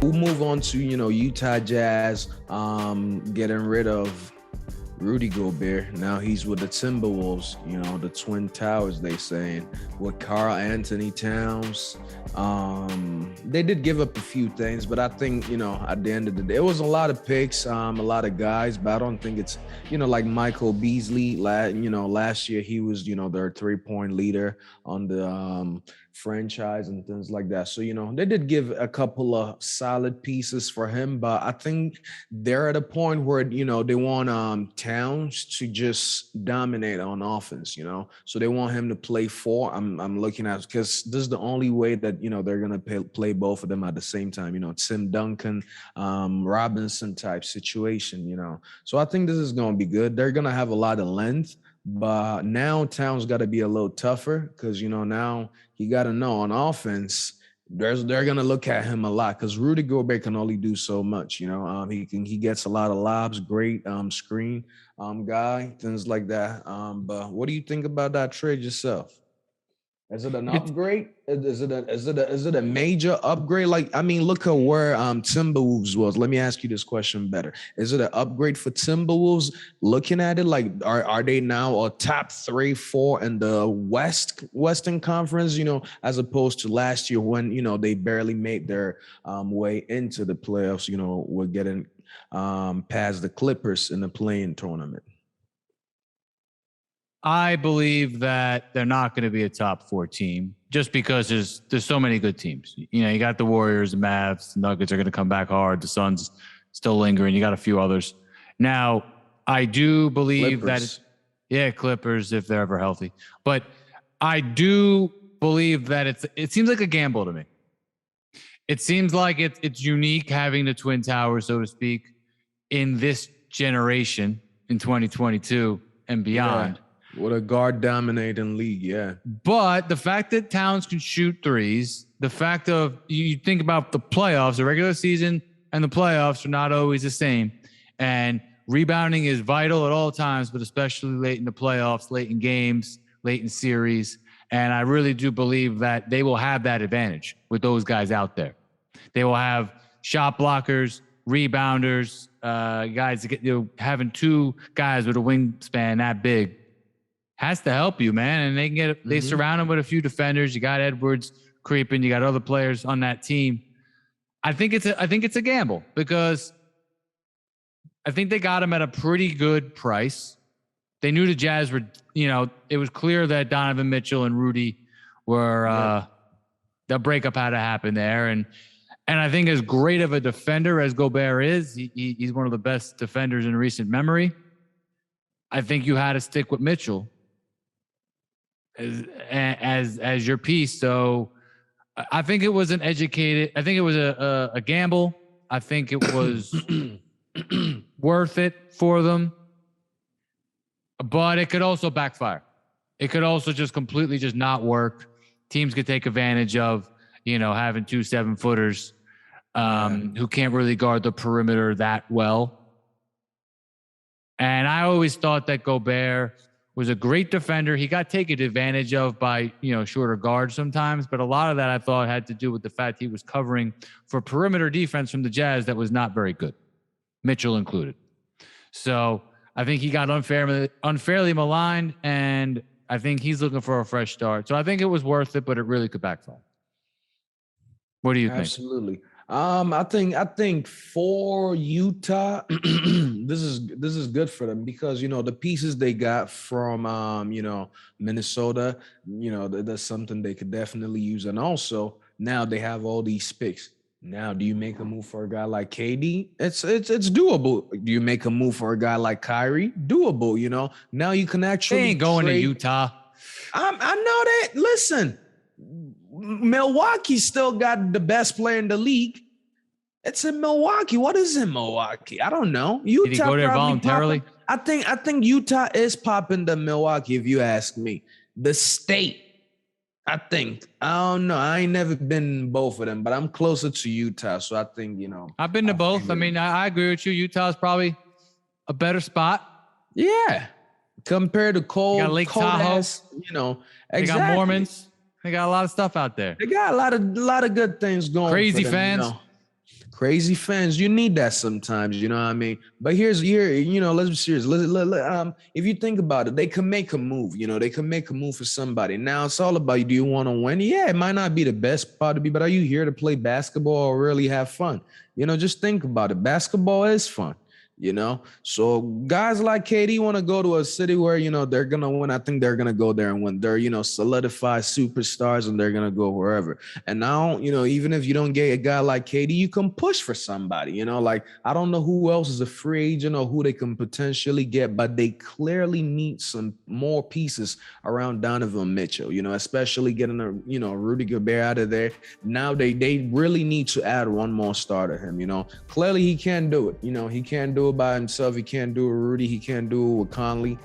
We'll move on to, Utah Jazz getting rid of Rudy Gobert. Now he's with the Timberwolves, the Twin Towers, they saying, with Karl-Anthony Towns. They did give up a few things, but I think, at the end of the day, it was a lot of picks, a lot of guys, but I don't think it's, like Michael Beasley, last year he was, their 3-point leader on the franchise and things like that. So, they did give a couple of solid pieces for him, but I think they're at a point where, they want Towns to just dominate on offense, so they want him to play four. I'm looking at, because this is the only way that, they're going to play both of them at the same time, Tim Duncan, Robinson type situation, so I think this is going to be good. They're going to have a lot of length. But now Towns got to be a little tougher because, now you got to know on offense, they're going to look at him a lot because Rudy Gobert can only do so much. He gets a lot of lobs, great screen guy, things like that. But what do you think about that trade yourself? Is it an upgrade? Is it a major upgrade? Look at where Timberwolves was. Let me ask you this question better. Is it an upgrade for Timberwolves? Looking at it, like are they now a top 3, 4 in the Western Conference? As opposed to last year when they barely made their way into the playoffs. We're getting past the Clippers in the play-in tournament. I believe that they're not going to be a top 4 team just because there's so many good teams. You got the Warriors, the Mavs, the Nuggets are going to come back hard. The Suns still lingering. You got a few others. Now, I do believe Clippers. Clippers if they're ever healthy. But I do believe that it seems like a gamble to me. It seems like it's unique having the Twin Towers, so to speak, in this generation in 2022 and beyond. Yeah. What a guard dominating league, yeah. But the fact that Towns can shoot threes, the fact of you think about the playoffs, the regular season and the playoffs are not always the same. And rebounding is vital at all times, but especially late in the playoffs, late in games, late in series. And I really do believe that they will have that advantage with those guys out there. They will have shot blockers, rebounders, guys having 2 guys with a wingspan that big has to help you, man. And they can they surround him with a few defenders. You got Edwards creeping. You got other players on that team. I think it's a gamble because I think they got him at a pretty good price. They knew the Jazz were, it was clear that Donavan Mitchell and Rudy were the breakup had to happen there. And I think as great of a defender as Gobert is, he's one of the best defenders in recent memory. I think you had to stick with Mitchell as your piece. So I think it was I think it was a gamble. I think it was worth it for them, but it could also backfire. It could also just completely just not work. Teams could take advantage of, having 2 7-footers who can't really guard the perimeter that well. And I always thought that Gobert was a great defender. He got taken advantage of by, shorter guards sometimes, but a lot of that I thought had to do with the fact he was covering for perimeter defense from the Jazz that was not very good, Mitchell included. So I think he got unfairly maligned, and I think he's looking for a fresh start. So I think it was worth it, but it really could backfire. What do you think? Absolutely. I think for Utah, this is good for them because the pieces they got from Minnesota, that's something they could definitely use, and also now they have all these picks. Now, do you make a move for a guy like KD? It's doable. Do you make a move for a guy like Kyrie? Doable. Now you can actually. They ain't going to Utah. I know that. Listen. Milwaukee still got the best player in the league. It's in Milwaukee. What is in Milwaukee? I don't know. Utah. Did he go there voluntarily? I think Utah is popping the Milwaukee, if you ask me. The state. I think. I don't know. I ain't never been in both of them, but I'm closer to Utah. So I think, I've been to both. I agree with you. Utah's probably a better spot. Yeah. Compared to cold. You got Lake Tahoe. Exactly. They got Mormons. They got a lot of stuff out there. They got a lot of good things going. Crazy for them, fans. Crazy fans, you need that sometimes, you know what I mean? But let's be serious. If you think about it, they can make a move, they can make a move for somebody. Now it's all about, do you want to win? Yeah, it might not be the best spot to be, but are you here to play basketball or really have fun? Just think about it. Basketball is fun. So guys like KD want to go to a city where they're gonna win. I think they're gonna go there and win. They're solidified superstars, and they're gonna go wherever. And now even if you don't get a guy like KD, you can push for somebody. Like I don't know who else is a free agent or who they can potentially get, but they clearly need some more pieces around Donovan Mitchell. Especially getting Rudy Gobert out of there. Now they really need to add one more star to him. Clearly he can't do it. He can't do it by himself. He can't do it with Rudy. He can't do it with Conley.